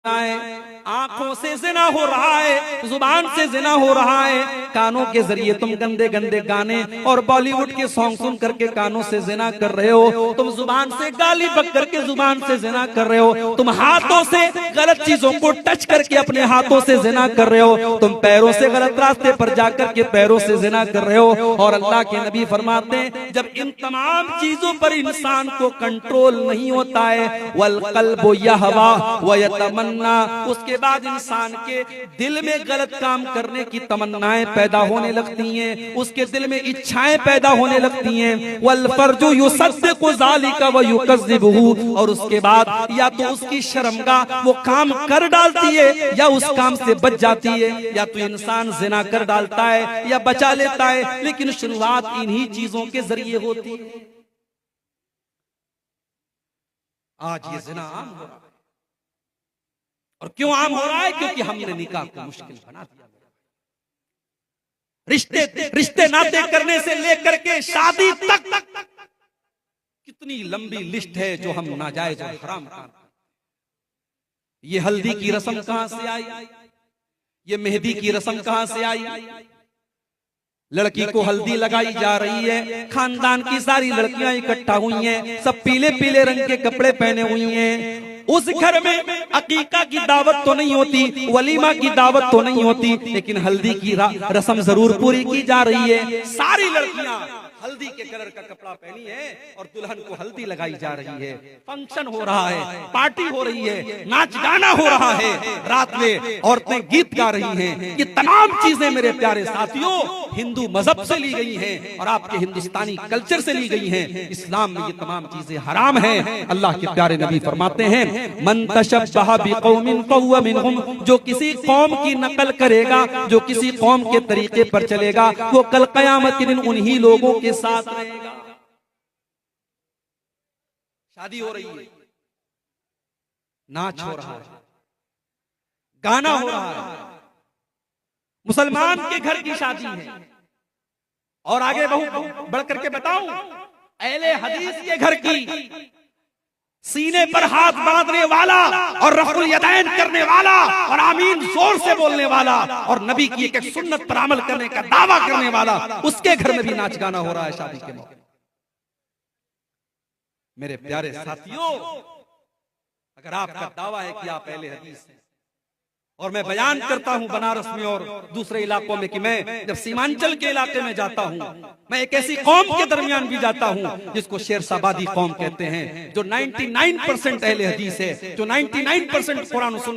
आंखों से जिना हो रहा है, जुबान से जिना हो रहा है, कानों के जरिए तुम गंदे गंदे गाने और बॉलीवुड के सॉन्ग सुन करके कानों से जिना कर रहे हो, तुम जुबान से गाली बक करके जुबान से जिना कर रहे हो, तुम हाथों से गलत चीजों को टच करके अपने हाथों से जिना कर रहे हो, तुम पैरों से गलत रास्ते पर जाकर के पैरों से जिना कर रहे हो। और अल्लाह के नबी फरमाते हैं जब इन तमाम चीजों पर इंसान को कंट्रोल नहीं होता है, वल क़ल्बु यहवा व यतमन्ना, उसके बाद इंसान के दिल में गलत काम करने की तमन्नाएं पैदा होने लगती हैं, उसके दिल में इच्छाएं पैदा होने लगती हैं। वल फर्जु युसद्दिक़ु ज़ालिका व युकज़्ज़िबुहु, और उसके बाद या तो उसकी शर्मगाह वो काम कर डालती है या उस काम से बच जाती है, या तो इंसान जिना कर डालता है या बचा लेता है, लेकिन शुरुआत इन्हीं चीजों के जरिए होती है। आज ये जिना आम हो रहा है, और क्यों आम हो रहा है? क्योंकि हमने निकाह को मुश्किल बना दिया। रिश्ते नाते करने से लेकर के शादी तक कितनी लंबी लिस्ट है जो हम नाजायज और हराम काम। ये हल्दी की रस्म कहां से आई? ये मेहंदी की रस्म कहां से आई? लड़की को हल्दी लगाई जा रही है, खानदान की सारी लड़कियां इकट्ठा हुई हैं, सब पीले पीले रंग के कपड़े पहने हुई हैं। उस घर में अकीका की दावत तो नहीं होती, वलीमा की दावत तो नहीं होती, लेकिन हल्दी की रस्म जरूर पूरी की जा रही है। सारी लड़कियां हल्दी के कलर का कपड़ा पहनी है और दुल्हन को हल्दी लगाई जा रही है। फंक्शन हो रहा है, पार्टी हो रही है, नाच गाना हो रहा है, रात में औरतें गीत गा रही हैं। ये तमाम चीजें मेरे प्यारे साथियों हिंदू मजहब से ली गई हैं और आपके हिंदुस्तानी कल्चर से ली गई हैं। इस्लाम में ये तमाम चीजें हराम हैं। अल्लाह के प्यारे नबी फरमाते हैं मन तशब्बह बिकौमिन फहुव मिनहुम, जो किसी कौम की नकल करेगा, जो किसी कौम के तरीके पर चलेगा, वो कल क़यामत के दिन उन्हीं लोगों के साथ रहेगा। शादी हो रही है, नाच हो रहा है, गाना हो रहा है, मुसलमान के घर की शादी है, और आगे बहुत बढ़ करके बताऊं अहले हदीस के घर की, सीने पर हाथ बांधने वाला और रफ़ुल यदैन करने वाला और आमीन जोर से बोलने वाला और नबी की एक सुन्नत पर अमल करने का दावा करने वाला, उसके घर में भी नाच गाना हो रहा है शादी के मौके। मेरे प्यारे साथियों, अगर आपका दावा है कि आप अहले हदीस हैं, और मैं बयान करता हूं बनारस में और दूसरे इलाकों में कि मैं जब सीमांचल के इलाके में जाता हूं, मैं एक ऐसी कौम के दरमियान भी जाता हूं जिसको शेरशाबादी कौम कहते हैं, जो 99% अहले हदीस है, जो 99% कुरान और सुन्नत